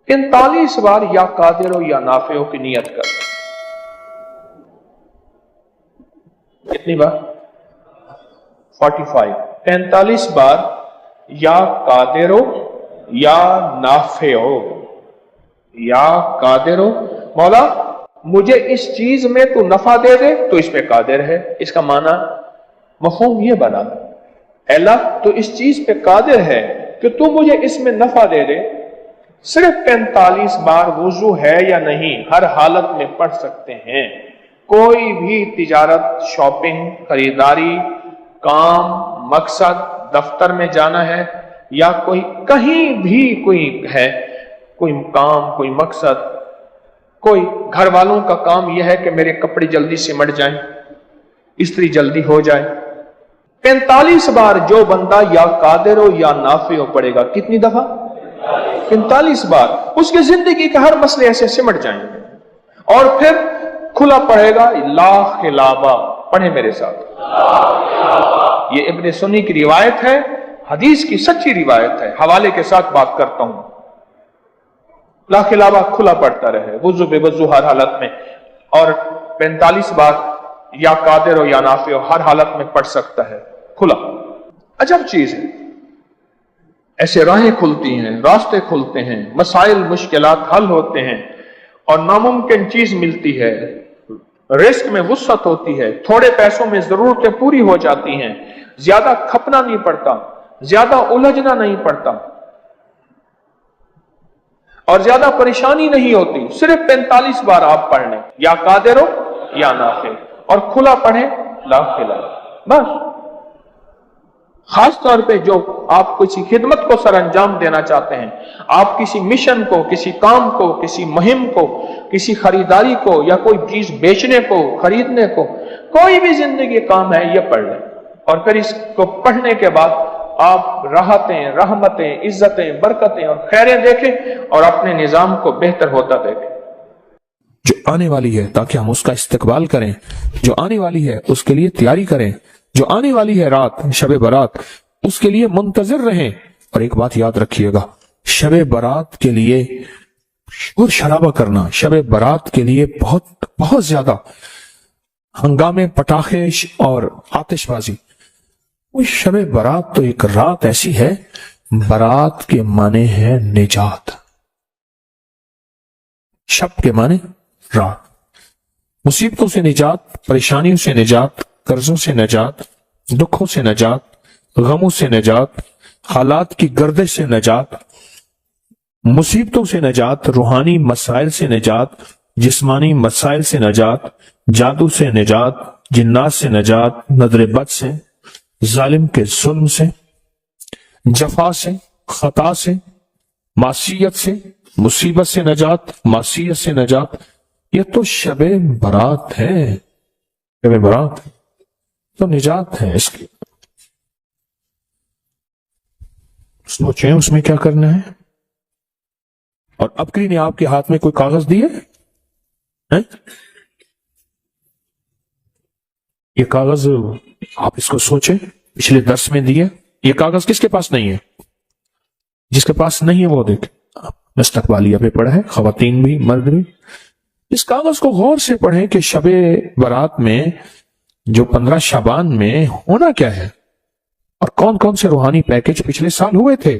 45 बार या कादिर हो या नाफे हो की नियत कर। कितनी बार? 45। 45 बार या कादिर हो या नाफे हो, या कादिर हो, मौला मुझे इस चीज में तू नफा दे दे तो इस पे कादिर है। इसका माना मफहूम ये बना, अल्लाह तो इस चीज पे कादिर है कि तू मुझे इसमें नफा दे दे। सिर्फ 45 बार वुजू है या नहीं, हर हालत में पढ़ सकते हैं। कोई भी तिजारत, शॉपिंग, खरीदारी, काम, मकसद, दफ्तर में जाना है या कोई कहीं भी कोई है, कोई काम, कोई मकसद, कोई घर वालों का काम यह है कि मेरे कपड़े जल्दी सिमट जाएं, इस्त्री जल्दी हो जाए। 45 बार जो बंदा या कादिर हो या नाफे हो पड़ेगा, कितनी दफा? 45 बार। उसकी जिंदगी के हर मसले ऐसे सिमट जाएंगे। और फिर खुला पड़ेगा ला खिलाबा। पढ़े मेरे साथ, ये इब्ने सुन्नी की रिवायत है, हदीस की सच्ची रिवायत है, हवाले के साथ बात करता हूं। ला खिलाबा खुला पड़ता रहे, वुजू बेवजू हर हालत में, और 45 बार या कादिर हो या नाफे हो हर हालत में पढ़ सकता है, खुला। अजब चीज है, ऐसे राहें खुलती हैं, रास्ते खुलते हैं, मसाइल मुश्किलात हल होते हैं और नामुमकिन चीज मिलती है। रिस्क में वुसअत होती है, थोड़े पैसों में जरूरतें पूरी हो जाती हैं, ज्यादा खपना नहीं पड़ता, ज्यादा उलझना नहीं पड़ता और ज्यादा परेशानी नहीं होती। सिर्फ 45 बार आप पढ़ लें, या कादिर हो या नाफे, और खुला पढ़े ला खिला, बस। खास तौर पे जो आप किसी खिदमत को सर अंजाम देना चाहते हैं, आप किसी मिशन को, किसी काम को, किसी मुहिम को, किसी खरीदारी को, या कोई चीज बेचने को, खरीदने को, कोई भी जिंदगी काम है, ये पढ़ लें। और फिर इसको पढ़ने के बाद आप राहतें, रहमतें, इज्जतें, बरकतें और खैरें देखें और अपने निजाम को बेहतर होता देखें। जो आने वाली है ताकि हम उसका इस्तकबाल करें, जो आने वाली है उसके लिए तैयारी करें, जो आने वाली है रात, शबे बारात, उसके लिए मुंतजिर रहें। और एक बात याद रखिएगा, शबे बारात के लिए शोर शराबा करना, शबे बारात के लिए बहुत बहुत ज्यादा हंगामे, पटाखे और आतिशबाजी, वो शबे बारात तो एक रात ऐसी है, बारात के माने है निजात, शब के माने रात। मुसीबतों से निजात, परेशानियों से निजात, कर्जों से निजात, दुखों से निजात, गमों से निजात, हालात की गर्दिश से निजात, मुसीबतों से निजात, रूहानी मसाइल से निजात, जिस्मानी मसाइल से निजात, जादू से निजात, जिन्नात से निजात, नजर बद से, जालिम के जुल्म से, जफा से, खता से, मासियत से, मुसीबत से निजात, मासियत से निजात। ये तो शबे बारात है, शबे बारात तो निजात है इसकी। सोचें उसमें क्या करना है। और अबकरी ने आपके हाथ में कोई कागज दिए हैं? ये कागज आप इसको सोचें, पिछले दर्स में दिए। ये कागज किसके पास नहीं है? जिसके पास नहीं है वो देख, मुस्तकबालिया पे पढ़ा है, खवातीन भी मर्द भी। इस कागज को गौर से पढ़ें कि शबे बारात में, जो 15 शाबान में होना क्या है, और कौन कौन से रूहानी पैकेज पिछले साल हुए थे,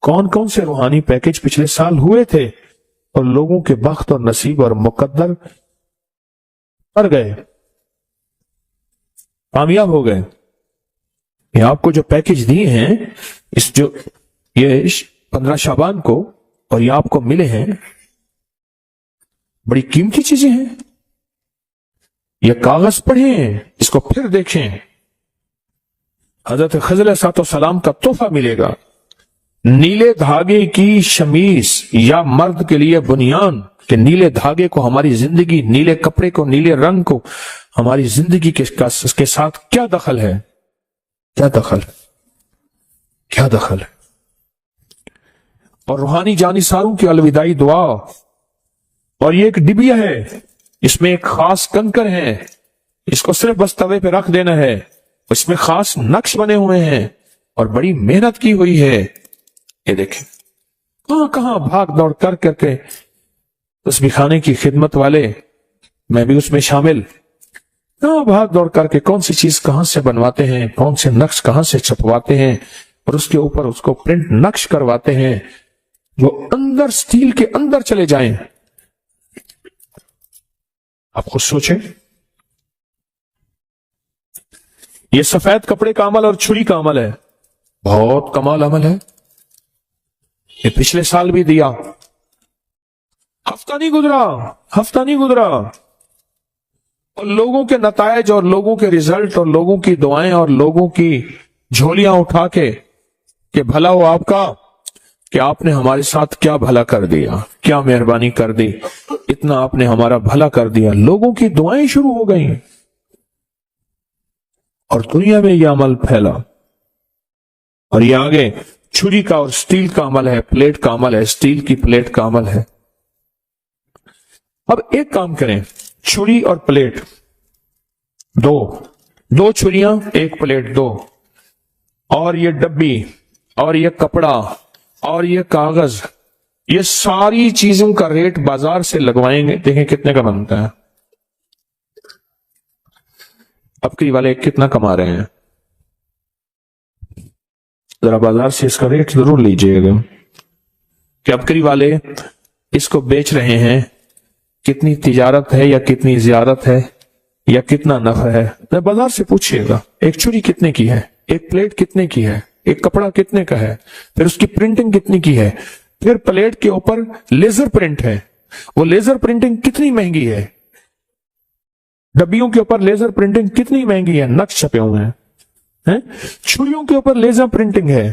कौन कौन से रूहानी पैकेज पिछले साल हुए थे, और लोगों के बख्त और नसीब और मुकद्दर पर गए, कामयाब हो गए। ये आपको जो पैकेज दिए हैं, ये 15 शाबान को, और ये आपको मिले हैं, बड़ी कीमती चीजें हैं। ये कागज पढ़ें, इसको फिर देखें। हजरत खज़र अलैहिस्सलाम का तोहफा मिलेगा, नीले धागे की शमीज या मर्द के लिए बुनियान, कि नीले धागे को हमारी जिंदगी, नीले कपड़े को, नीले रंग को हमारी जिंदगी के साथ क्या दखल है, क्या दखल है, क्या दखल है। और रूहानी जानिसारों की अलविदाई दुआ, और ये एक डिबिया है, इसमें एक खास कंकर है, इसको सिर्फ बस तवे पे रख देना है। इसमें खास नक्श बने हुए हैं और बड़ी मेहनत की हुई है। ये देखें, کہاں کہاں بھاگ دوڑ کر کر کے تسبیح خانے کی خدمت والے، میں بھی اس میں شامل، کہاں بھاگ دوڑ کر کے کون سی چیز کہاں سے بنواتے ہیں، کون سے نقش کہاں سے چھپواتے ہیں اور اس کے اوپر اس کو پرنٹ نقش کرواتے ہیں جو اندر سٹیل کے اندر چلے جائیں۔ آپ خود سوچیں، یہ سفید کپڑے کا عمل اور چھری کا عمل ہے، بہت کمال عمل ہے۔ یہ پچھلے سال بھی دیا، ہفتہ نہیں گزرا اور لوگوں کے نتائج اور لوگوں کے ریزلٹ اور لوگوں کی دعائیں اور لوگوں کی جھولیاں اٹھا کے کہ بھلا ہو آپ کا، کہ آپ نے ہمارے ساتھ کیا بھلا کر دیا، کیا مہربانی کر دی، اتنا آپ نے ہمارا بھلا کر دیا۔ لوگوں کی دعائیں شروع ہو گئیں اور دنیا میں یہ عمل پھیلا، اور یہ آگے چھری کا اور سٹیل کا عمل ہے، پلیٹ کا عمل ہے، سٹیل کی پلیٹ کا عمل ہے۔ اب ایک کام کریں، چھری اور پلیٹ دو چھریاں ایک پلیٹ دو، اور یہ ڈبی اور یہ کپڑا اور یہ کاغذ، یہ ساری چیزوں کا ریٹ بازار سے لگوائیں گے، دیکھیں کتنے کا بنتا ہے۔ ابکری والے کتنا کما رہے ہیں، ذرا بازار سے اس کا ریٹ ضرور لیجئے گا کہ ابکری والے اس کو بیچ رہے ہیں، کتنی تجارت ہے یا کتنی زیارت ہے یا کتنا نفع ہے، بازار سے پوچھئے گا۔ ایک چھری کتنے کی ہے، ایک پلیٹ کتنے کی ہے، ایک کپڑا کتنے کا ہے، پھر اس کی پرنٹنگ کتنی کی ہے، پھر پلیٹ کے اوپر لیزر پرنٹ ہے، وہ لیزر پرنٹنگ کتنی مہنگی ہے، ڈبیوں کے اوپر لیزر پرنٹنگ کتنی مہنگی ہے، نقش چھپے ہوئے ہیں، چھریوں کے اوپر لیزر پرنٹنگ ہے،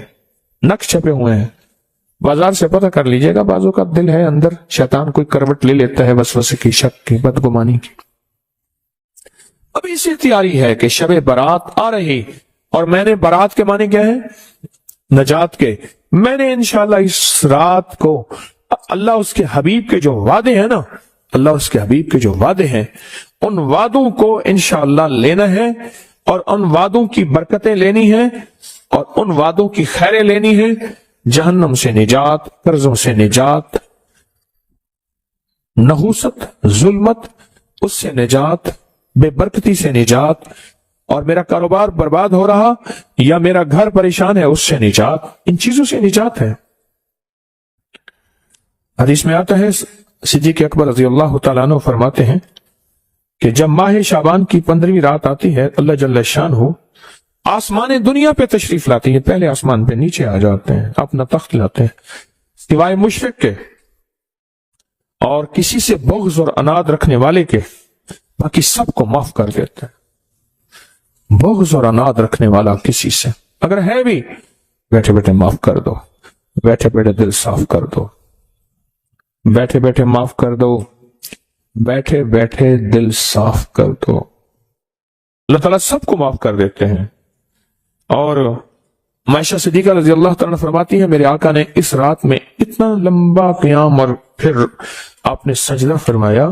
نقش چھپے ہوئے ہیں۔ بازار سے پتہ کر لیجئے گا، بازو کا دل ہے اندر، شیطان کوئی کروٹ لے لیتا ہے وسوسے کی، شک کی، بدگمانی کی۔ اب اسی تیاری ہے کہ شب برات آ رہی، اور میں نے برات کے معنی کیا ہے، نجات کے۔ میں نے انشاءاللہ اس رات کو اللہ اس کے حبیب کے جو وعدے ہیں نا، اللہ اس کے حبیب کے جو وعدے ہیں، ان وعدوں کو انشاءاللہ لینا ہے، اور ان وعدوں کی برکتیں لینی ہیں، اور ان وعدوں کی خیریں لینی ہیں، جہنم سے نجات، قرضوں سے نجات، نحوست، ظلمت، اس سے نجات، بے برکتی سے نجات، اور میرا کاروبار برباد ہو رہا یا میرا گھر پریشان ہے، اس سے نجات، ان چیزوں سے نجات ہے۔ حدیث میں آتا ہے، صدیق اکبر رضی اللہ تعالیٰ عنہ فرماتے ہیں کہ جب ماہ شعبان کی 15ویں رات آتی ہے، اللہ جل شانہ آسمان دنیا پہ تشریف لاتی ہے، پہلے آسمان پہ نیچے آ جاتے ہیں، اپنا تخت لاتے ہیں، سوائے مشرک کے اور کسی سے بغض اور اناد رکھنے والے کے، باقی سب کو معاف کر دیتے ہیں۔ بغض اور اناد رکھنے والا کسی سے اگر ہے بھی، بیٹھے بیٹھے معاف کر دو، بیٹھے بیٹھے دل صاف کر دو، بیٹھے بیٹھے معاف کر دو، بیٹھے بیٹھے دل صاف کر دو۔ اللہ تعالیٰ سب کو معاف کر دیتے ہیں۔ اور عائشہ صدیقہ رضی اللہ تعالیٰ فرماتی ہے، میرے آقا نے اس رات میں اتنا لمبا قیام اور پھر آپ نے سجدہ فرمایا،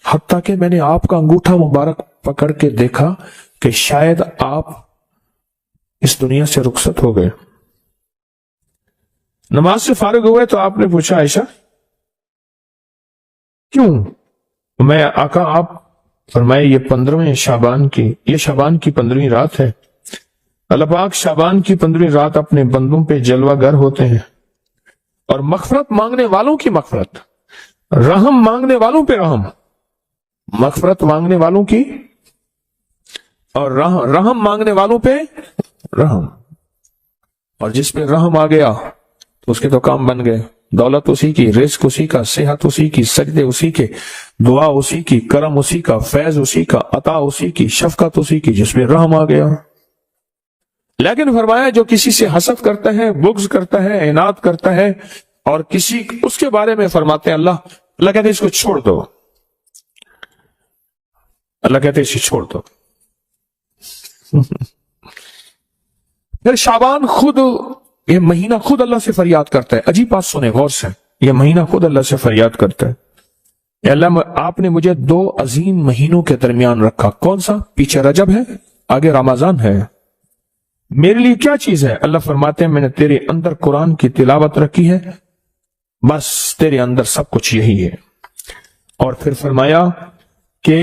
حتیٰ کہ میں نے آپ کا انگوٹھا مبارک پکڑ کے دیکھا کہ شاید آپ اس دنیا سے رخصت ہو گئے۔ نماز سے فارغ ہوئے تو آپ نے پوچھا، عائشہ کیوں؟ میں آقا، آپ فرمائے یہ 15ویں شعبان کی، یہ شعبان کی 15ویں رات ہے، اللہ پاک شعبان کی 15ویں رات اپنے بندوں پہ جلوہ گر ہوتے ہیں، اور مغفرت مانگنے والوں کی مغفرت، رحم مانگنے والوں پہ رحم، مغفرت مانگنے والوں کی اور رحم مانگنے والوں پہ رحم، اور جس پہ رحم آ گیا تو اس کے تو کام بن گئے، دولت اسی کی، رزق اسی کا، صحت اسی کی، سجدے اسی کے، دعا اسی کی، کرم اسی کا، فیض اسی کا، عطا اسی کی، شفقت اسی کی، جس میں رحم آ گیا۔ لیکن فرمایا جو کسی سے حسد کرتا ہے، بغض کرتا ہے، عناد کرتا ہے، اور کسی اس کے بارے میں فرماتے ہیں اللہ کہتے ہیں اس کو چھوڑ دو، اللہ کہتے ہیں اسے چھوڑ دو۔ پھر شعبان خود، یہ مہینہ خود اللہ سے فریاد کرتا ہے۔ عجیب بات سنیں غور سے، یہ مہینہ خود اللہ سے فریاد کرتا ہے، اے اللہ آپ نے مجھے 2 عظیم مہینوں کے درمیان رکھا، کون سا؟ پیچھے رجب ہے، آگے رمضان ہے، میرے لیے کیا چیز ہے؟ اللہ فرماتے ہیں میں نے تیرے اندر قرآن کی تلاوت رکھی ہے، बस तेरे अंदर सब कुछ यही है। और फिर फरमाया कि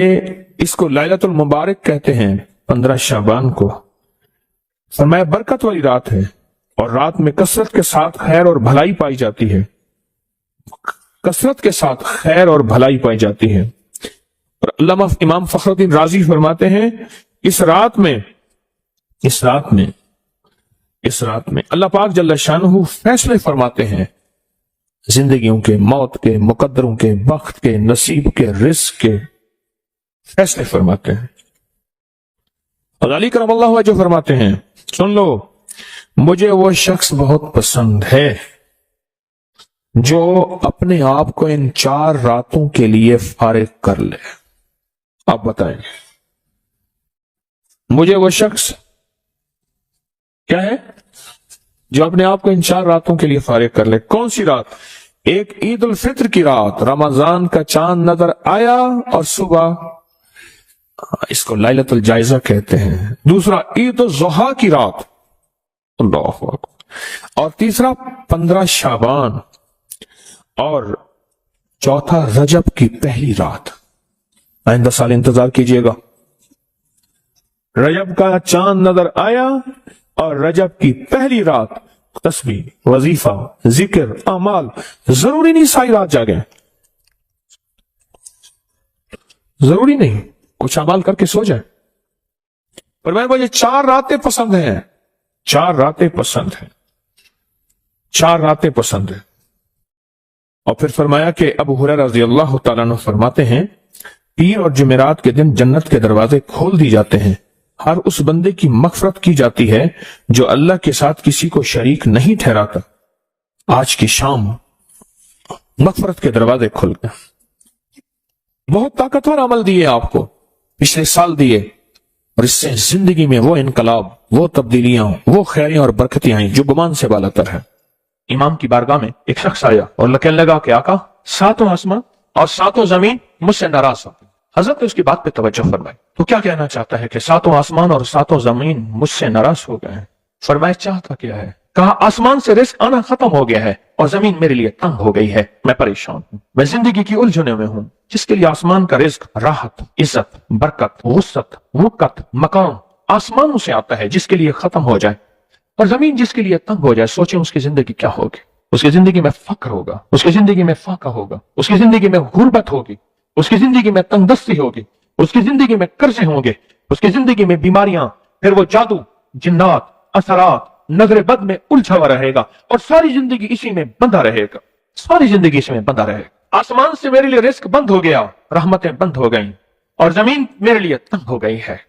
इसको लैलतुल मुबारक कहते हैं, 15 शाबान को। फरमाया बरकत वाली रात है और रात में कसरत के साथ खैर और भलाई पाई जाती है, कसरत के साथ खैर और भलाई पाई जाती है। और अल्लामा इमाम फखरुद्दीन राजी फरमाते हैं इस रात में अल्लाह पाक जल्ल शानहू फैसले फरमाते हैं, जिंदगियों के, मौत के, मुकद्दरों के, वक्त के, नसीब के, रिस्क के फैसले फरमाते हैं। और अली करमल्लाहु वजहहू फरमाते हैं, सुन लो, मुझे वो शख्स बहुत पसंद है जो अपने आप को इन 4 रातों के लिए फारिग कर ले। आप बताएं, मुझे वो शख्स क्या है जो अपने आप को इन 4 रातों के लिए फारिग कर ले। कौन सी रात? एक ईद उल फित्र की रात, रमजान का चांद नजर आया और सुबह, इसको लैलतुल जायजा कहते हैं। दूसरा ईद उल ज़ुहा की रात, अल्लाहु अकबर। और तीसरा 15 शाबान। और चौथा रजब की पहली रात। आइंदा साल इंतजार कीजिएगा, रजब का चांद नजर आया और रजब की पहली रात, तस्बीह, वजीफा, जिक्र, अमाल, जरूरी नहीं सारी रात जागे, जरूरी नहीं कुछ अमाल करके सो जाए, पर मैं मुझे 4 रातें पसंद हैं, 4 रातें पसंद हैं, 4 रातें पसंद है। और फिर फरमाया कि अबू हुरैरा रज़ियल्लाहु तआला अन्हु फरमाते हैं, पीर और जुमेरात के दिन जन्नत के दरवाजे खोल दिए जाते हैं, हर उस बंदे की मगफरत की जाती है जो अल्लाह के साथ किसी को शरीक नहीं ठहराता। आज की शाम मगफरत के दरवाजे खुल गए। बहुत ताकतवर अमल दिए आपको, पिछले साल दिए, और इससे जिंदगी में वो इनकलाब, वो तब्दीलियां, वो खैरियां और बरकतें आई जो गुमान से बालातर है। इमाम की बारगाह में एक शख्स आया और कहने लगा कि आका, 7 आसमान और 7 जमीन मुझसे नाराज हो। हजरत ने उसकी बात पे तवज्जो फरमाई, तो क्या कहना चाहता है कि 7 आसमान और 7 जमीन मुझसे नाराज हो गए हैं? फरमाया चाहता क्या है? कहा आसमान से रिस्क आना खत्म हो गया है और जमीन मेरे लिए तंग हो गई है, मैं परेशान हूँ, मैं जिंदगी की उलझनों में हूँ। जिसके लिए आसमान का रिस्क, राहत, इज्जत, बरकत, वुसअत, वक़्त, मकाम आसमानों से आता है, जिसके लिए खत्म हो जाए, और जमीन जिसके लिए तंग हो जाए, सोचें उसकी जिंदगी क्या होगी। उसकी जिंदगी में फक्र होगा, उसकी जिंदगी में फाका होगा, उसकी जिंदगी में गुर्बत होगी, उसकी जिंदगी में तंगदस्ती होगी, उसकी जिंदगी में कर्जे होंगे, उसकी जिंदगी में बीमारियां, फिर वो जादू, जिन्नात, असरात, नजर बद में उलझा हुआ रहेगा और सारी जिंदगी इसी में बंधा रहेगा, सारी जिंदगी इसमें बंधा रहेगा। आसमान से मेरे लिए रिस्क बंद हो गया, रहमतें बंद हो गई और जमीन मेरे लिए तंग हो गई है।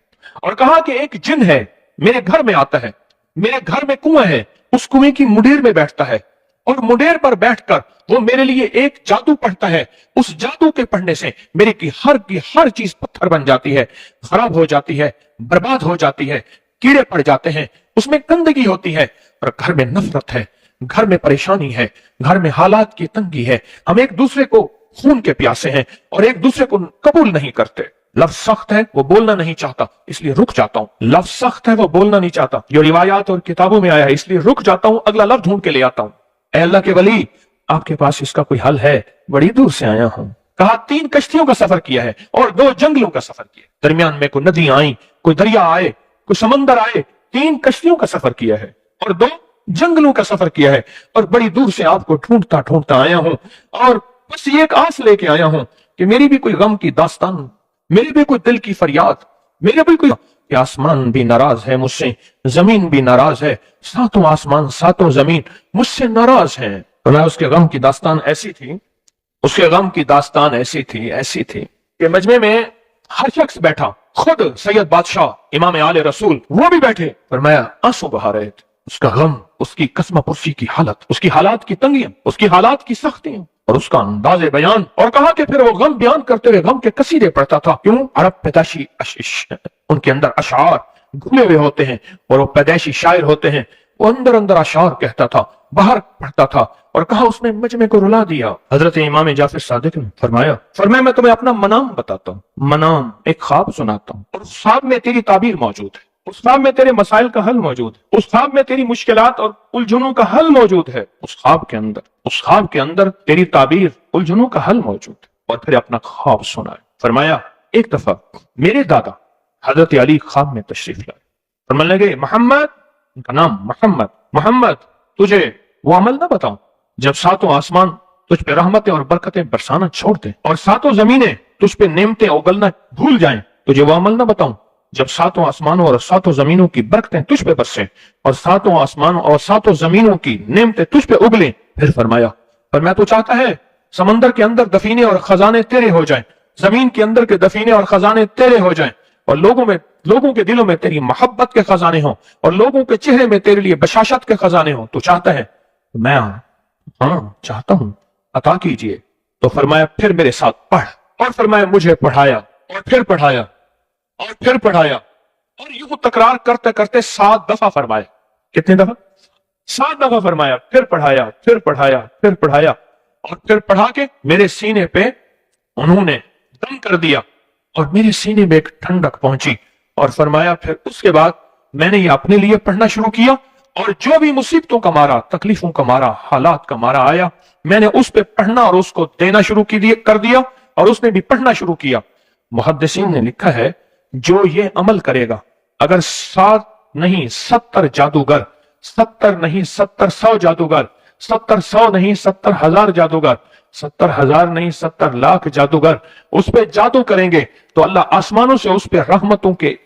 और कहा कि एक जिन है मेरे घर में आता है, मेरे घर में कुआं है, उस कुएं की मुंडेर में बैठता है और मुंडेर पर बैठकर वो मेरे लिए एक जादू पढ़ता है। उस जादू के पढ़ने से मेरी की हर चीज पत्थर बन जाती है, खराब हो जाती है, बर्बाद हो जाती है, कीड़े पड़ जाते हैं, उसमें गंदगी होती है और घर में नफरत है, घर में परेशानी है, घर में हालात की तंगी है। हम एक दूसरे को खून के प्यासे हैं और एक दूसरे को कबूल नहीं करते। लफ्ज सख्त है, वो बोलना नहीं चाहता, इसलिए रुक जाता हूं। लफ्ज सख्त है, वो बोलना नहीं चाहता, जो रिवायात और किताबों में आया है, इसलिए रुक जाता हूं, अगला लफ्ज ढूंढ के ले आता हूं। ऐ अल्लाह के वली, आपके पास इसका कोई हल है? बड़ी दूर से आया हूं। कहा 3 कश्तियों का सफर किया है और 2 जंगलों का सफर किया, दरमियान में कोई नदियां आई, कोई दरिया आए, कोई समंदर आए, 3 कश्तियों का सफर किया है और 2 जंगलों का सफर किया है और बड़ी दूर से आपको ढूंढता ढूंढता आया हूं और बस ये एक आस लेके आया हूं कि मेरी भी कोई गम की दास्तान, मेरी भी कोई दिल की फरियाद, मेरे भी कोई, आसमान भी नाराज है मुझसे, जमीन भी नाराज है, 7 आसमान 7 जमीन मुझसे नाराज हैं। और उसके गम की दास्तान ऐसी थी, उसके गम की दास्तान ऐसी थी कि मजमे में हर शख्स बैठा, खुद सैयद बादशाह इमाम आले रसूल वो भी बैठे, फरमाया आंसू बहा रहे थे। उसका गम, उसकी कसमा पुरसी की हालत, उसकी हालात की तंगियां, उसकी हालात की सख्तियां और उसका अंदाजे बयान। और कहा कि फिर वो गम बयान करते हुए गम के कसीदे पढ़ता था। क्यों? अरब पैदाशी उनके अंदर अशार घुले हुए होते हैं और वो पैदाइशी शायर होते हैं। वो अंदर अंदर अशार कहता था, बाहर पढ़ता था। और कहा उसने मजमे को रुला दिया। हजरत इमाम जाफर सादिक ने फरमाया मैं तुम्हें अपना मनाम बताता हूँ, मनाम एक ख्वाब सुनाता हूँ और उस ख्वाब में तेरी ताबीर मौजूद है। उस ख्वाब में तेरे मसाइल का हल मौजूद है, उस ख्वाब में तेरी मुश्किलात और उलझनों का हल मौजूद है, उस ख्वाब के अंदर तेरी ताबीर उलझनों का हल मौजूद है। और फिर अपना ख्वाब सुनाए। फरमाया एक दफा मेरे दादा हजरत अली ख्वाब में तशरीफ लाए, फरमाने लगे मोहम्मद, उनका नाम मोहम्मद, मोहम्मद तुझे वो अमल ना बताऊं जब सातों आसमान तुझ पे रहमतें और बरकतें बरसाना छोड़ दे और सातों जमीनें तुझ पे नेमतें उगलना भूल जाएं, तुझे वो अमल ना बताऊं जब सातों आसमानों और सातों जमीनों की बरकतें तुझ पे बरसें और सातों आसमानों और सातों जमीनों की नेमतें तुझ पे उगलें। फिर फरमाया तू चाहता है समंदर के अंदर दफीने और खजाने तेरे हो जाएं, जमीन के अंदर के दफीने और खजाने तेरे हो जाएं और लोगों के दिलों में तेरी मोहब्बत के खजाने हों और लोगों के चेहरे में तेरे लिए बशाशत के खजाने हों। तू चाहता है? मैं हाँ चाहता हूं, अता कीजिए। तो फरमाया फिर मेरे साथ पढ़, और फरमाया मुझे पढ़ाया और फिर पढ़ाया और फिर पढ़ाया और यूं तकरार करते करते 7 दफा फरमाया। कितने दफा? 7 दफा फरमाया। फिर पढ़ाया, फिर पढ़ाया, फिर पढ़ाया और फिर पढ़ा के मेरे सीने पे उन्होंने दम कर दिया और मेरे सीने में एक ठंडक पहुंची। और फरमाया फिर उसके बाद मैंने ये अपने लिए पढ़ना शुरू किया और जो भी मुसीबतों का मारा, तकलीफों का मारा, हालात का मारा आया, मैंने उस पे पढ़ना और उसको देना शुरू कर दिया और उसने भी पढ़ना शुरू किया। मुहद्दिसीन ने लिखा है जो ये अमल करेगा, अगर 7 नहीं 70 जादूगर, 70 नहीं 70 जादूगर, 70 नहीं 70,000 जादूगर, 70,000 नहीं 70 लाख जादूगर उस पे जादू करेंगे तो अल्लाह आसमानों से उस पे रहमतों के,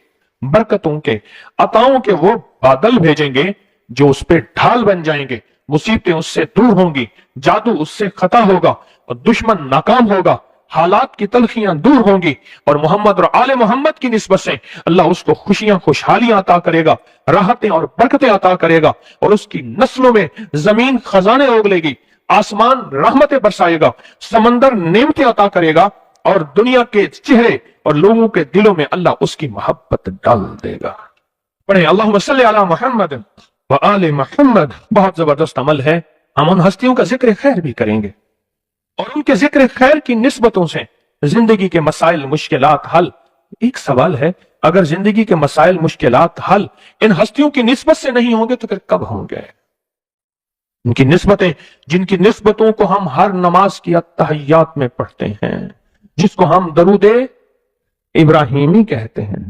बरकतों के, अताओं के वो बादल भेजेंगे जो उस पे ढाल बन जाएंगे। मुसीबतें उससे दूर होंगी, जादू उससे खता होगा और दुश्मन नाकाम होगा, हालात की तलखियां दूर होंगी और मोहम्मद और आले मोहम्मद की निस्बत से अल्लाह उसको खुशियां, खुशहालियां अता करेगा, राहतें और बरकतें अता करेगा और उसकी नस्लों में जमीन खजाने उगलेगी, आसमान रहमतें बरसाएगा, समंदर नेमतें अता करेगा और दुनिया के चेहरे और लोगों के दिलों में अल्लाह उसकी मोहब्बत डाल देगा। पढ़े अल्लाहुम्मा सल्ली अला मुहम्मद व आले मुहम्मद। बहुत जबरदस्त अमल है। हम उन हस्तियों का जिक्र खैर भी करेंगे और उनके जिक्र खैर की निस्बतों से जिंदगी के मसाइल, मुश्किलात हल। एक सवाल है, अगर जिंदगी के मसाइल, मुश्किलात हल इन हस्तियों की निस्बत से नहीं होंगे तो फिर कब होंगे? उनकी निस्बतें, जिनकी निस्बतों को हम हर नमाज की अत्तहियात में पढ़ते हैं, जिसको हम दरूदे इब्राहिमी कहते हैं।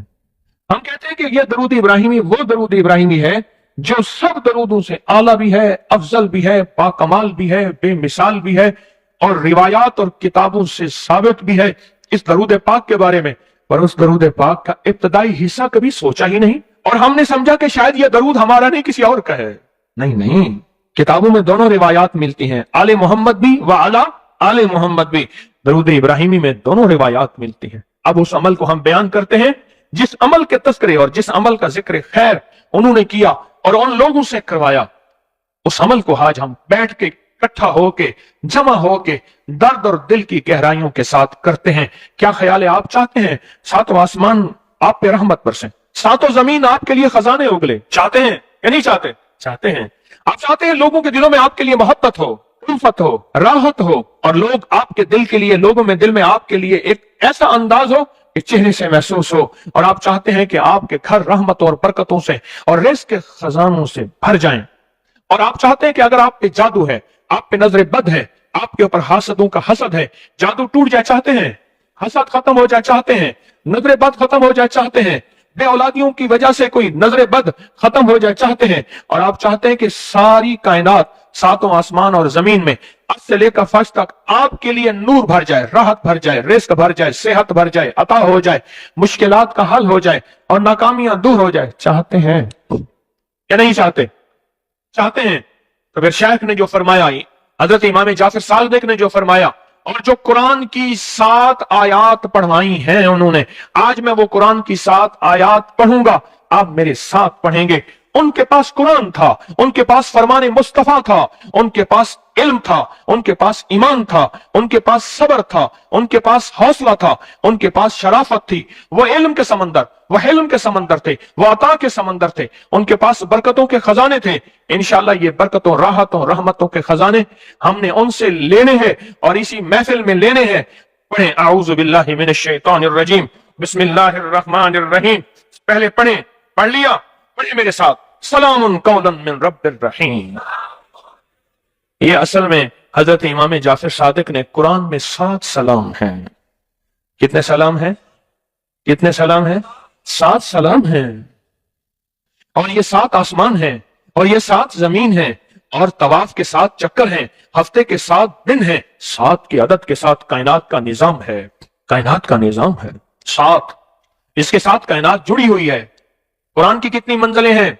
हम कहते हैं कि यह दरूद इब्राहिमी वो दरूद इब्राहिमी है जो सब दरूदों से आला भी है, अफजल भी है, बाकमाल भी है, बेमिसाल भी है और रिवायात और किताबों से साबित भी है इस दरूद पाक के बारे में। पर उस दरूद पाक का इब्तदाई हिस्सा कभी सोचा ही नहीं और हमने समझा कि शायद यह दरूद हमारा नहीं, किसी और का है। नहीं, किताबों में दोनों रिवायात मिलती हैं, आले मोहम्मद भी व अला आले मोहम्मद भी। दरूद इब्राहिमी में दोनों रिवायात मिलती हैं। अब उस अमल को हम बयान करते हैं जिस अमल के तस्करे और जिस अमल का जिक्र खैर उन्होंने किया और उन लोगों से करवाया, उस अमल को आज हम बैठ के इकट्ठा होके, जमा होके, दर्द और दिल की गहराइयों के साथ करते हैं। क्या ख्याल है? आप चाहते हैं सातों आसमान आप पे रहमत बरसे, सातों जमीन आपके लिए खजाने उगले? चाहते हैं या नहीं चाहते? चाहते हैं। आप चाहते हैं लोगों के दिलों में आपके लिए मोहब्बत हो, उल्फत हो, राहत हो और लोग आपके दिल के लिए, लोगों में दिल में आपके लिए एक ऐसा अंदाज हो कि चेहरे से महसूस हो। और आप चाहते हैं कि आपके घर रहमतों और बरकतों से और रिज़्क़ के खजानों से भर जाएं। और आप चाहते हैं कि अगर आप पे जादू है, आप पे नजर बद है, आपके ऊपर हासदों का हसद है, जादू टूट जाए चाहते हैं, हसद खत्म हो जाए चाहते हैं, नजर बद खत्म हो जाए चाहते हैं, बे औलादियों की वजह से कोई नजर बद खत्म हो जाए चाहते हैं। और आप चाहते हैं कि सारी कायनात, सातों आसमान और जमीन में आज से लेकर फर्श तक आपके लिए नूर भर जाए, राहत भर जाए, रिज़्क़ भर जाए, सेहत भर जाए, अता हो जाए, मुश्किलात का हल हो जाए और नाकामियां दूर हो जाए। चाहते हैं या नहीं चाहते? चाहते हैं। तो फिर शेख ने जो फरमाया, हजरत इमाम जाफर सादिक ने जो फरमाया और जो कुरान की 7 आयात पढ़वाई हैं उन्होंने, आज मैं वो कुरान की 7 आयात पढ़ूंगा, आप मेरे साथ पढ़ेंगे। उनके पास कुरान था, उनके पास फरमाने मुस्तफा था, उनके पास इल्म था, उनके पास ईमान था, उनके पास सब्र था, उनके पास हौसला था, उनके पास शराफत थी। वो इल्म के समंदर, वह इल्म के समंदर थे, वो अता के समंदर थे, उनके पास बरकतों के खजाने थे। इंशाअल्लाह ये बरकतों, राहतों, रहमतों के खजाने हमने उनसे लेने हैं और इसी महफिल में लेने हैं। पढ़ें आऊज़ु बिल्लाहि मिनश शैतानिर रजीम, बिस्मिल्लाहिर रहमानिर रहीम। पहले पढ़ें پڑھ لیا؟ پڑھیں میرے ساتھ، سلام قولا من رب الرحیم۔ یہ اصل میں حضرت امام جعفر صادق نے قرآن میں 7 سلام ہیں۔ کتنے سلام ہیں؟ کتنے سلام ہیں؟ 7 سلام ہیں، اور یہ 7 آسمان ہیں، اور یہ 7 زمین ہیں، اور طواف کے 7 چکر ہیں، ہفتے کے 7 دن ہیں، 7 کے عدد کے ساتھ کائنات کا نظام ہے، کائنات کا نظام ہے 7، اس کے ساتھ کائنات جڑی ہوئی ہے۔ قرآن کی کتنی منزلیں ہیں؟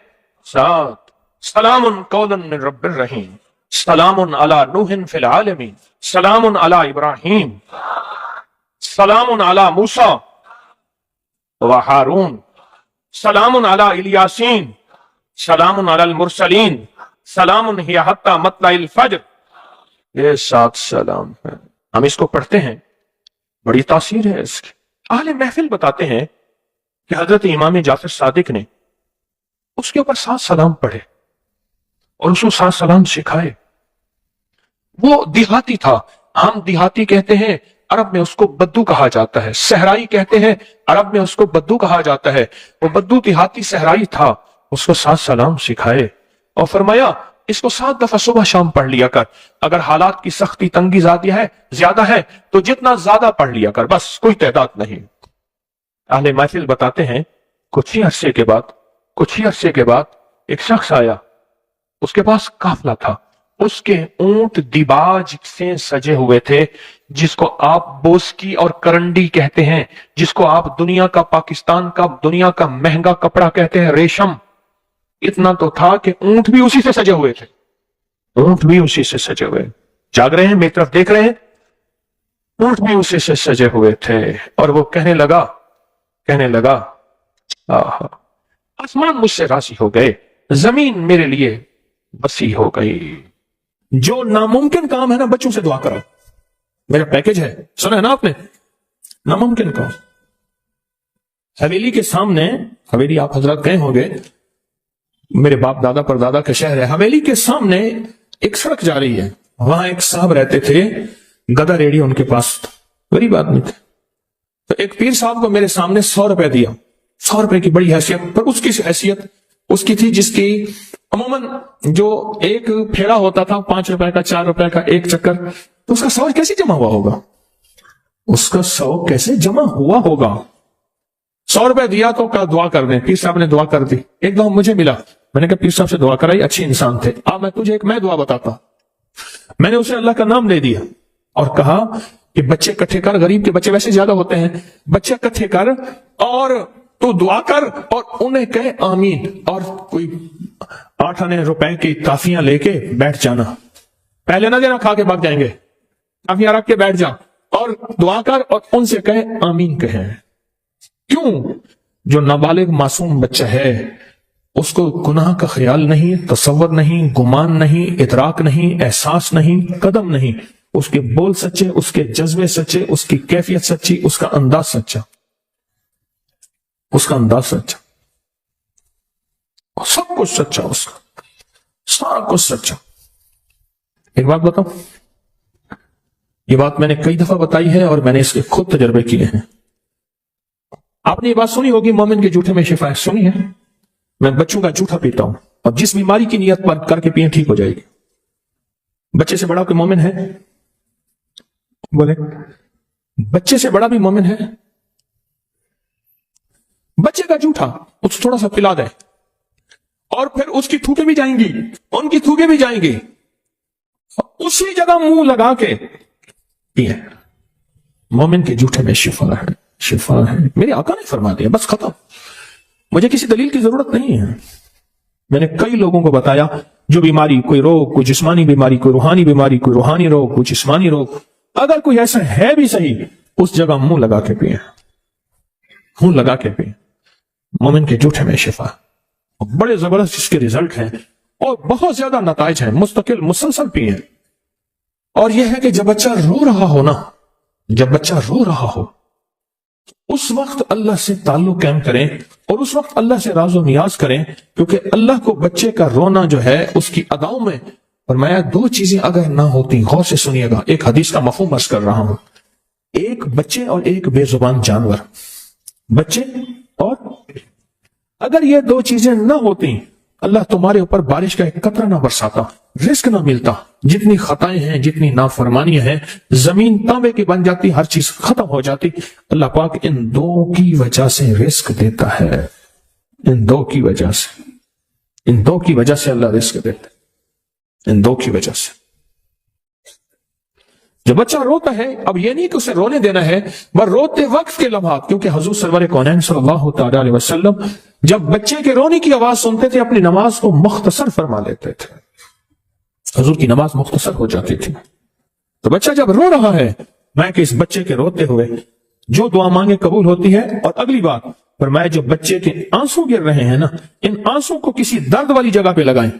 7۔ سلام قولا من رب الرحیم، سلام علی نوح فی العالمین، سلام علی ابراہیم، سلام علی موسیٰ و ہارون، سلام علی الیاسین، سلام علی المرسلین، سلام ہی حتی مطلع الفجر۔ یہ 7 سلام ہیں، ہم اس کو پڑھتے ہیں، بڑی تاثیر ہے اس کی۔ اہل محفل بتاتے ہیں کہ حضرت امام جعفر صادق نے اس کے اوپر 7 سلام پڑھے اور اس کو 7 سلام سکھائے۔ وہ دیہاتی تھا، ہم دیہاتی کہتے ہیں، عرب میں اس کو بدو کہا جاتا ہے، صحرائی کہتے ہیں، عرب میں اس کو بدو کہا جاتا ہے۔ وہ بدو دیہاتی صحرائی تھا، اس کو 7 سلام سکھائے اور فرمایا اس کو 7 دفعہ صبح شام پڑھ لیا کر، اگر حالات کی سختی تنگی زیادہ ہے تو جتنا زیادہ پڑھ لیا کر، بس کوئی تعداد نہیں۔ اہل محفل بتاتے ہیں کچھ ہی عرصے کے بعد ایک شخص آیا، اس کے پاس قافلہ تھا، اس کے اونٹ دیباج سے سجے ہوئے تھے، جس کو آپ بوسکی اور کرنڈی کہتے ہیں، جس کو آپ دنیا کا، پاکستان کا دنیا کا مہنگا کپڑا کہتے ہیں، ریشم۔ اتنا تو تھا کہ اونٹ بھی اسی سے سجے ہوئے تھے، اونٹ بھی اسی سے سجے ہوئے، جاگ رہے ہیں میری طرف دیکھ رہے ہیں، اونٹ بھی اسی سے سجے ہوئے تھے۔ اور وہ کہنے لگا آہا، آسمان مجھ سے راضی ہو گئے، زمین میرے لیے وسیع ہو گئی۔ جو ناممکن کام ہے نا، بچوں سے دعا کرو، میرا پیکج ہے، سنا ہے نا آپ نے، ناممکن کام۔ حویلی کے سامنے، حویلی آپ حضرات گئے ہوں گے، میرے باپ دادا پر دادا کا شہر ہے، حویلی کے سامنے ایک سڑک جا رہی ہے، وہاں ایک صاحب رہتے تھے، گدا ریڈی ان کے پاس، غریب آدمی تھے۔ تو ایک پیر صاحب کو میرے سامنے 100 روپے دیا، 100 روپے کی بڑی حیثیت، پر اس کی حیثیت اس کی تھی جس کی عموماً جو ایک پھیڑا ہوتا تھا 5 روپے کا، 4 روپے کا ایک چکر، تو اس کا 100 کیسے جمع ہوا ہوگا؟ اس کا 100 کیسے جمع ہوا ہوگا؟ 100 روپے دیا تو کہا دعا کر دیں، پیر صاحب نے دعا کر دی۔ ایک دفعہ مجھے ملا، میں نے کہا پیر صاحب سے دعا کرائی، اچھی انسان تھے، اب میں تجھے میں دعا بتاتا۔ میں نے اسے اللہ کا نام دے دیا اور کہا کہ بچے اکٹھے کر، غریب کے بچے ویسے زیادہ ہوتے ہیں، بچے اکٹھے کر اور تو دعا کر اور انہیں کہے آمین، اور کوئی 8 آنے روپے کی کافیاں لے کے بیٹھ جانا، پہلے نہ دینا، کھا کے بھاگ جائیں گے، کافیاں رکھ کے بیٹھ جا اور دعا کر اور ان سے کہے آمین کہیں۔ کیوں؟ جو نابالغ معصوم بچہ ہے اس کو گناہ کا خیال نہیں، تصور نہیں، گمان نہیں، ادراک نہیں، احساس نہیں، قدم نہیں، اس کے بول سچے، اس کے جذبے سچے، اس کی کیفیت سچی، اس کا انداز سچا، اس کا انداز سچا، سب کچھ سچا، اس کا سارا کچھ سچا۔ ایک بات بتاؤں، یہ بات میں نے کئی دفعہ بتائی ہے اور میں نے اس کے خود تجربے کیے ہیں۔ آپ نے یہ بات سنی ہوگی، مومن کے جھوٹے میں شفا ہے، سنی ہے؟ میں بچوں کا جھوٹا پیتا ہوں اور جس بیماری کی نیت پر کر کے پیے ٹھیک ہو جائے گی۔ بچے سے بڑا کوئی مومن ہے؟ بولے، بچے سے بڑا بھی مومن ہے؟ بچے کا جھوٹا اس تھوڑا سا پلا دے اور پھر اس کی تھوکے بھی جائیں گی، ان کی تھوکے بھی جائیں گی، اسی جگہ منہ لگا کے پیے۔ مومن کے جھوٹے میں شفا ہے، شفا ہے، میرے آقا نے فرما دیا، بس ختم، مجھے کسی دلیل کی ضرورت نہیں ہے۔ میں نے کئی لوگوں کو بتایا جو بیماری، کوئی روگ، کوئی جسمانی بیماری، کوئی روحانی بیماری، کوئی روحانی روگ، کوئی جسمانی روگ، اگر کوئی ایسا ہے بھی صحیح، اس جگہ منہ لگا کے پیے، منہ لگا کے پیے۔ مومن کے جھوٹے میں شفا، بڑے زبردست اس کے ریزلٹ ہیں اور بہت زیادہ نتائج ہیں، مستقل مسلسل پیے۔ اور یہ ہے کہ جب بچہ رو رہا ہو نا، جب بچہ رو رہا ہو اس وقت اللہ سے تعلق قائم کریں اور اس وقت اللہ سے راز و نیاز کریں، کیونکہ اللہ کو بچے کا رونا جو ہے اس کی اداؤں میں فرمایا 2 چیزیں اگر نہ ہوتی، غور سے سنیے گا، ایک حدیث کا مفہوم عرض کر رہا ہوں، ایک بچے اور ایک بے زبان جانور، بچے اور اگر یہ دو چیزیں نہ ہوتی اللہ تمہارے اوپر بارش کا ایک قطرہ نہ برساتا، رزق نہ ملتا، جتنی خطائیں ہیں، جتنی نافرمانیاں ہیں، زمین تانبے کی بن جاتی، ہر چیز ختم ہو جاتی۔ اللہ پاک ان دو کی وجہ سے رزق دیتا ہے، ان دو کی وجہ سے، ان دو کی وجہ سے اللہ رزق دیتا ہے، ان دو کی وجہ سے۔ جب بچہ روتا ہے، اب یہ نہیں کہ اسے رونے دینا ہے، بس روتے وقت کے لمحات، کیونکہ حضور سرور کونین صلی اللہ تعالی علیہ وسلم جب بچے کے رونے کی آواز سنتے تھے اپنی نماز کو مختصر فرما لیتے تھے، حضور کی نماز مختصر ہو جاتی تھی۔ تو بچہ جب رو رہا ہے، میں کہ اس بچے کے روتے ہوئے جو دعا مانگے قبول ہوتی ہے۔ اور اگلی بات فرمایا، جو بچے کے آنسو گر رہے ہیں نا، ان آنسو کو کسی درد والی جگہ پہ لگائیں۔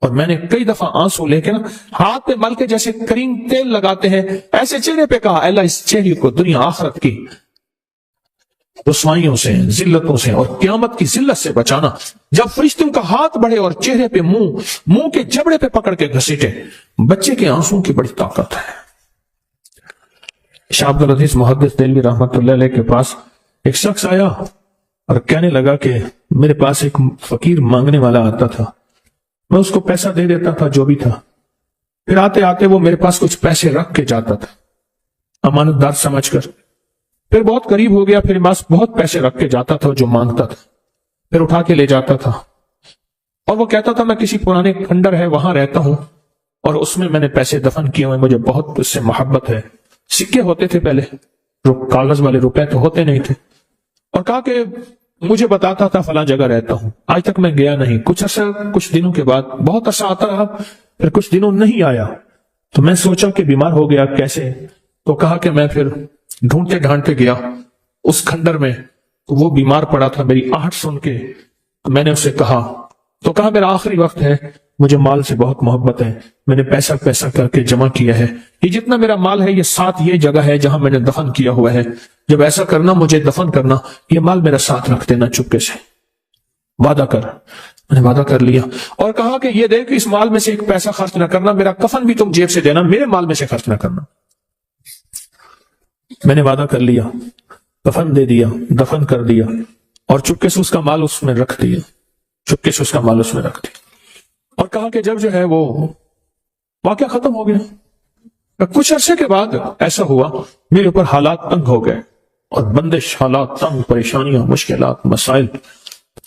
اور میں نے کئی دفعہ آنسو لے کے نا ہاتھ پہ مل کے جیسے کریم تیل لگاتے ہیں، ایسے چہرے پہ کہا، اللہ اس چہرے کو دنیا آخرت کی رسوائیوں سے، ذلتوں سے اور قیامت کی ذلت سے بچانا۔ جب فرشتوں کا ہاتھ بڑھے اور چہرے پہ منہ کے جبڑے پہ پکڑ کے گھسیٹے، بچے کے آنسوں کی بڑی طاقت ہے۔ شاہ عبد العزیز محدث دہلوی رحمت اللہ علیہ کے پاس ایک شخص آیا اور کہنے لگا کہ میرے پاس ایک فقیر مانگنے والا آتا تھا، میں اس کو پیسہ دے دیتا تھا جو بھی تھا، پھر آتے آتے وہ میرے پاس کچھ پیسے رکھ کے جاتا تھا امانت دار سمجھ کر، پھر بہت قریب ہو گیا، پھر بس بہت پیسے رکھ کے جاتا تھا جو مانگتا تھا، پھر اٹھا کے لے جاتا تھا، اور وہ کہتا تھا میں کسی پرانے کھنڈر ہے وہاں رہتا ہوں اور اس میں نے پیسے دفن کیے ہوئے، مجھے بہت اس سے محبت ہے۔ سکے ہوتے تھے پہلے، کاغذ والے روپے تو ہوتے نہیں تھے، اور کہا کہ مجھے بتاتا تھا فلاں جگہ رہتا ہوں، آج تک میں گیا نہیں۔ کچھ دنوں کے بعد بہت عرصہ آتا رہا، پھر کچھ دنوں نہیں آیا، تو میں سوچا کہ بیمار ہو گیا، کیسے؟ تو کہا کہ میں پھر ڈھونڈتے ڈھانڈتے گیا اس کھنڈر میں، تو وہ بیمار پڑا تھا، میری آہٹ سن کے میں نے اسے کہا، تو کہا میرا آخری وقت ہے، مجھے مال سے بہت محبت ہے، میں نے پیسہ کر کے جمع کیا ہے، یہ جتنا میرا مال ہے یہ ساتھ یہ جگہ ہے جہاں میں نے دفن کیا ہوا ہے، جب ایسا کرنا مجھے دفن کرنا، یہ مال میرا ساتھ رکھ دینا چپکے سے، وعدہ کر۔ میں نے وعدہ کر لیا، اور کہا کہ یہ دیکھ اس مال میں سے ایک پیسہ خرچ نہ کرنا، میرا کفن بھی تم جیب سے دینا، میرے مال میں سے خرچ نہ کرنا۔ میں نے وعدہ کر لیا، کفن دے دیا، دفن کر دیا، اور چپکے سے اس کا مال اس میں رکھ دیا، چپکے سے اس کا مال اس میں رکھ دیا، اور کہا کہ جب جو ہے وہ واقعہ ختم ہو گیا، کچھ عرصے کے بعد ایسا ہوا میرے اوپر حالات تنگ ہو گئے، اور بندش، حالات تنگ، پریشانیاں، مشکلات، مسائل،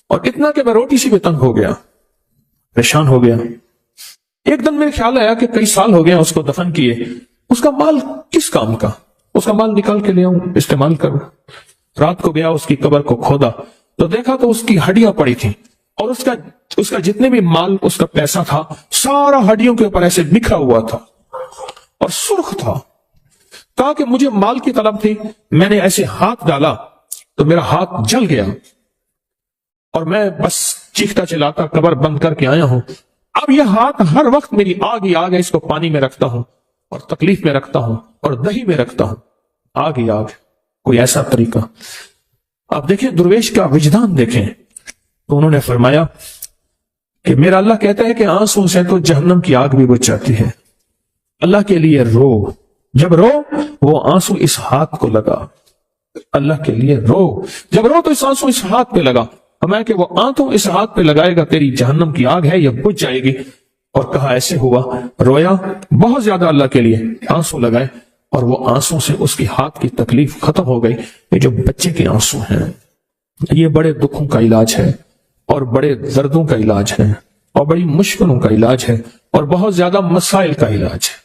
اور اتنا کہ میں روٹی سے بھی تنگ ہو گیا، پریشان ہو گیا۔ ایک دن میرے خیال آیا کہ کئی سال ہو گئے اس کو دفن کیے، اس کا مال کس کام کا، اس کا مال نکال کے لے آؤں، استعمال کروں۔ رات کو گیا، اس کی قبر کو کھودا تو دیکھا تو اس کی ہڈیاں پڑی تھیں، اور اس کا جتنے بھی مال، اس کا پیسہ تھا، سارا ہڈیوں کے اوپر ایسے بکھرا ہوا تھا اور سرخ تھا۔ کہا کہ مجھے مال کی طلب تھی، میں نے ایسے ہاتھ ڈالا تو میرا ہاتھ جل گیا، اور میں بس چیختا چلاتا قبر بند کر کے آیا ہوں۔ اب یہ ہاتھ ہر وقت میری آگ ہی آگ ہے، اس کو پانی میں رکھتا ہوں اور تکلیف میں رکھتا ہوں اور دہی میں رکھتا ہوں، آگ ہی آگ، کوئی ایسا طریقہ۔ آپ دیکھیں درویش کا وجدان دیکھیں، تو انہوں نے فرمایا کہ میرا اللہ کہتا ہے کہ آنسوں سے تو جہنم کی آگ بھی بجھ جاتی ہے، اللہ کے لیے رو، جب رو وہ آنسو اس ہاتھ کو لگا، اللہ کے لیے رو، جب رو تو اس آنسو اس ہاتھ پہ لگا، میں کہ وہ آنسو اس ہاتھ پہ لگائے گا، تیری جہنم کی آگ ہے یہ بجھ جائے گی۔ اور کہا ایسے ہوا، رویا بہت زیادہ اللہ کے لیے، آنسو لگائے، اور وہ آنسو سے اس کی ہاتھ کی تکلیف ختم ہو گئی۔ یہ جو بچے کے آنسو ہیں یہ بڑے دکھوں کا علاج ہے، اور بڑے دردوں کا علاج ہے، اور بڑی مشکلوں کا علاج ہے، اور بہت زیادہ مسائل کا علاج ہے۔